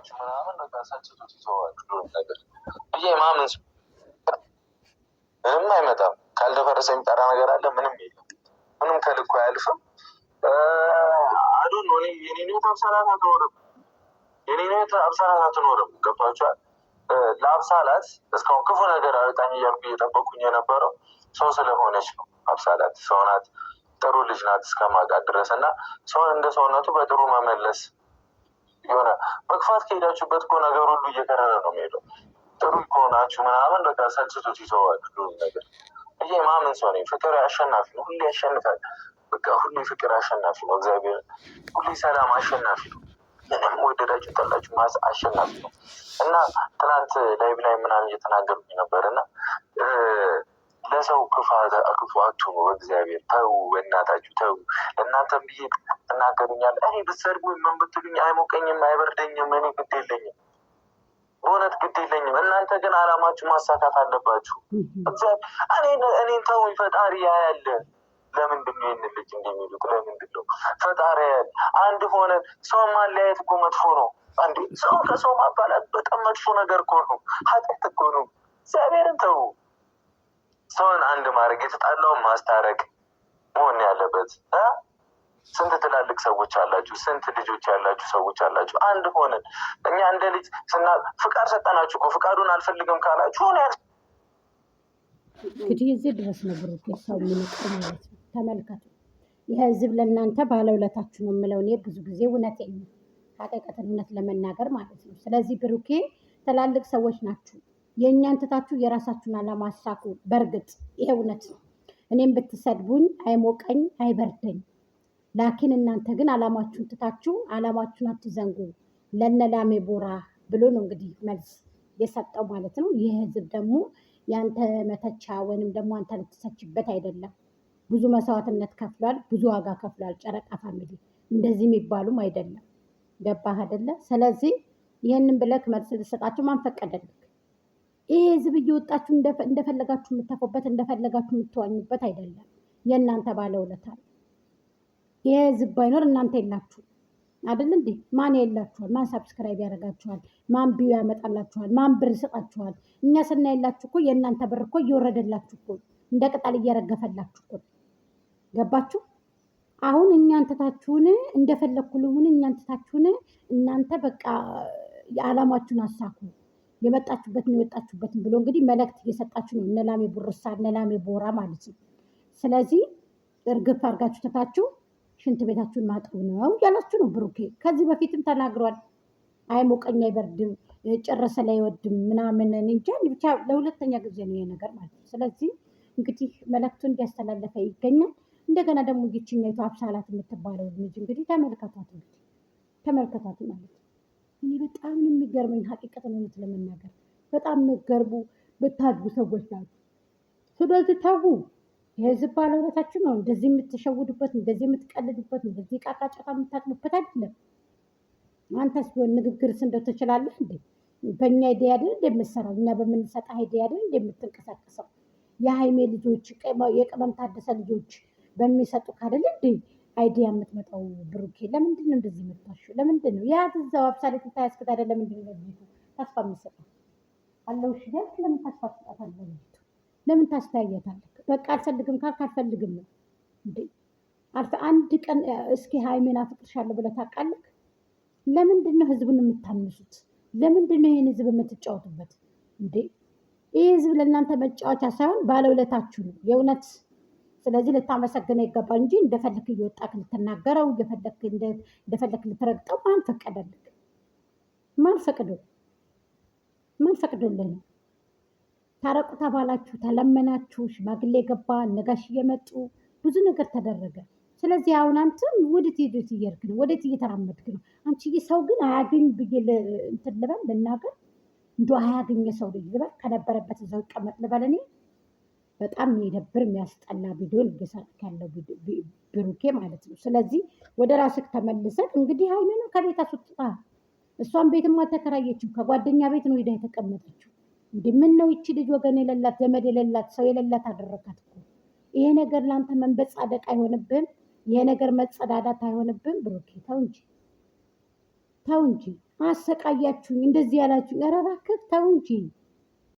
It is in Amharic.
እየጠበቃችሁ ምናምን በቃ ሰልችቶት ይዘዋችሁ ነገር ብዬ ማምን ምንም አይመጣም። ካልደፈረሰ የሚጠራ ነገር አለ? ምንም የለም። ምንም ከልኩ አያልፍም። አዱን ሆኔ የኔኔት አብሳላት አትኖርም። የኔኔት አብሳላት አትኖርም። ገብቷችኋል? ለአብሳላት እስካሁን ክፉ ነገር አልጣኝ እያልኩ እየጠበኩኝ የነበረው ሰው ስለሆነች ነው። አብሳላት ሰው ናት፣ ጥሩ ልጅ ናት እስከማውቃት ድረስ እና ሰውን እንደ ሰውነቱ በጥሩ መመለስ የሆነ መግፋት ከሄዳችሁበት እኮ ነገር ሁሉ እየቀረረ ነው የሚሄደው። ጥሩ ከሆናችሁ ምናምን በቃ ሰልችቶት ይተዋል ሁሉም ነገር ብዬ ማምን ሰው ነኝ። ፍቅር አሸናፊ ነው፣ ሁሌ ያሸንፋል። በቃ ሁሌ ፍቅር አሸናፊ ነው። እግዚአብሔር ሁሌ ሰላም አሸናፊ ነው። ምንም ወደዳችሁ ጠላችሁ ማስ አሸናፊ ነው። እና ትናንት ላይቭ ላይ ምናምን እየተናገርኩኝ ነበር እና ለሰው ክፉ አትሁኑ። በእግዚአብሔር ተው፣ በእናታችሁ ተው። እናንተም ብዬ ትናገሩኛል። እኔ ብትሰርጉ ምን ብትሉኝ አይሞቀኝም፣ አይበርደኝም። እኔ ግድ የለኝም፣ በእውነት ግድ የለኝም። እናንተ ግን አላማችሁ ማሳካት አለባችሁ። እኔን ተው፣ ፈጣሪ ያያለ። ለምንድን ነው ይህን ልጅ እንደሚሉት? ለምንድን ነው ፈጣሪ ያያል? አንድ ሆነን ሰው ማለያየት እኮ መጥፎ ነው። አንዴ ሰው ከሰው ማባላት በጣም መጥፎ ነገር እኮ ነው፣ ኃጢአት እኮ ነው። እግዚአብሔርን ተው። ሰውን አንድ ማድረግ፣ የተጣላውን ማስታረቅ መሆን ያለበት። ስንት ትላልቅ ሰዎች አላችሁ፣ ስንት ልጆች ያላችሁ ሰዎች አላችሁ። አንድ ሆነን እኛ እንደ ልጅ ፍቃድ ሰጠናችሁ እኮ። ፍቃዱን አልፈልግም ካላችሁ ሆነ እንግዲህ እዚህ ድረስ ነው ብሩኬ ሰው የሚነቅር ማለት ነው። ተመልከቱ። ይህ ህዝብ ለእናንተ ባለውለታችሁ ነው የምለው እኔ ብዙ ጊዜ እውነት ሀቂቀትን እውነት ለመናገር ማለት ነው። ስለዚህ ብሩኬ ትላልቅ ሰዎች ናችሁ። የእኛን ትታችሁ የራሳችሁን አላማ አሳኩ። በእርግጥ ይሄ እውነት ነው። እኔም ብትሰድቡኝ አይሞቀኝ አይበርደኝ። ላኪን እናንተ ግን አላማችሁን ትታችሁ አላማችሁን አትዘንጉ። ለነላሜ ቦራ ብሎ ነው እንግዲህ መልስ የሰጠው ማለት ነው። ይህ ህዝብ ደግሞ ያንተ መተቻ ወይንም ደግሞ አንተ ልትሰችበት አይደለም። ብዙ መስዋዕትነት ከፍሏል፣ ብዙ ዋጋ ከፍሏል። ጨረቃ ፋሚሊ እንደዚህ የሚባሉም አይደለም። ገባህ አይደለ? ስለዚህ ይህንን ብለክ መልስ ልሰጣችሁ ማን ፈቀደልክ? ይሄ ህዝብ እየወጣችሁ እንደፈለጋችሁ የምታፈበት እንደፈለጋችሁ የምትዋኙበት አይደለም። የእናንተ ባለውለታ ነው። ይሄ ህዝብ ባይኖር እናንተ የላችሁ አይደል እንዴ? ማን የላችኋል? ማን ሰብስክራይብ ያደርጋችኋል? ማን ቢዩ ያመጣላችኋል? ማን ብር ይሰጣችኋል? እኛ ስናየላችሁ እኮ የእናንተ ብር እኮ እየወረደላችሁ እኮ እንደ ቅጠል እየረገፈላችሁ እኮ። ገባችሁ? አሁን እኛን ትታችሁን እንደፈለግኩ ልሁን እኛን ትታችሁን እናንተ በቃ የዓላማችሁን አሳኩ፣ የመጣችሁበትን የወጣችሁበትን ብሎ እንግዲህ መልእክት እየሰጣችሁ ነው። እነላሜ ቡርሳ እነላሜ ቦራ ማለት ነው። ስለዚህ እርግፍ አድርጋችሁ ትታችሁ ሽንት ቤታችሁን ማጥሩ ነው እያላችሁ ነው ብሩኬ። ከዚህ በፊትም ተናግሯል። አይሞቀኝ አይበርድም፣ ጨረሰ ላይ አይወድም ምናምን እንጃ ብቻ ለሁለተኛ ጊዜ ነው ይሄ ነገር ማለት ነው። ስለዚህ እንግዲህ መልእክቱን እንዲያስተላለፈ ይገኛል። እንደገና ደግሞ ይችኛይቱ አብሳላት የምትባለው ልጅ እንግዲህ ተመልከቷት ማለት ነው። እኔ በጣም የሚገርመኝ ሀቂቀትን እውነት ለመናገር በጣም የሚገርሙ ብታድጉ ሰዎች ናቸው። ስለዚህ ተዉ። የህዝብ ባለውለታችሁ ነው። እንደዚህ የምትሸውዱበት፣ እንደዚህ የምትቀልዱበት፣ እንደዚህ ቃቃ ጫቃ የምታጥሙበት አይደለም። አንተስ ቢሆን ንግግርስ እንደው ትችላለህ እንዴ? በእኛ አይዲያ አይደል እንደምትሰራው? እኛ በምንሰጣ አይዲያ አይደል እንደምትንቀሳቀሰው? የሀይሜ ልጆች የቅመም ታደሰ ልጆች በሚሰጡ ካደለ እንዴ አይዲያ የምትመጣው? ብሩኬ ለምንድን ነው እንደዚህ የምታሽው? ለምንድን ነው ያ ትዛው አብሳሌት ታያስከታ አይደለ? ለምንድን ነው ተስፋ የሚሰጠው አለው? እሺ ለምን ተስፋ ትሰጣታለህ? ለምን ታስተያየታለህ? በቃ አልፈልግም ካልክ አልፈልግም ነው እንዴ? አንድ ቀን እስኪ ሃይሜን አፍቅርሻለሁ ብለህ ታውቃለህ? ለምንድን ነው ህዝቡን የምታምሱት? ለምንድን ነው ይህን ህዝብ የምትጫወቱበት እንዴ? ይህ ህዝብ ለእናንተ መጫወቻ ሳይሆን ባለውለታችሁ ነው የእውነት። ስለዚህ ልታመሰግነው ይገባል እንጂ እንደፈለክ እየወጣክ ልትናገረው እንደፈለክ ልትረግጠው ማን ፈቀደልህ? ማን ፈቅዶልህ ነው? ታረቁ ተባላችሁ፣ ተለመናችሁ፣ ሽማግሌ ገባ፣ ነጋሽ እየመጡ ብዙ ነገር ተደረገ። ስለዚህ አሁን አንተም ወዴት እየሄድክ ነው? ወዴት እየተራመድክ ነው? አንቺ ሰው ግን አያገኝ ብዬ እንትን ልበል ልናገር እንዶ አያገኝ ሰው ልበል ከነበረበት እዛው ይቀመጥ ልበል። እኔ በጣም የሚደብር የሚያስጠላ ቪዲዮ እየሰራክ ያለው ብሩኬ ማለት ነው። ስለዚህ ወደ ራስህ ተመልሰህ እንግዲህ ሃይሜንም ከቤት አስወጥታ፣ እሷን ቤትም አልተከራየችም፣ ከጓደኛ ቤት ነው ሄዳ የተቀመጠችው። እንዴ ምን ነው ይቺ ልጅ ወገን የሌላት ዘመድ የሌላት ሰው የሌላት አደረካት እኮ። ይሄ ነገር ለአንተ መንበጻደቅ አይሆንብን? ይሄ ነገር መጸዳዳት አይሆንብን? ብሩኬ ተው እንጂ ተው እንጂ አሰቃያችሁኝ፣ እንደዚህ ያላችሁኝ። ኧረ እባክህ ተው እንጂ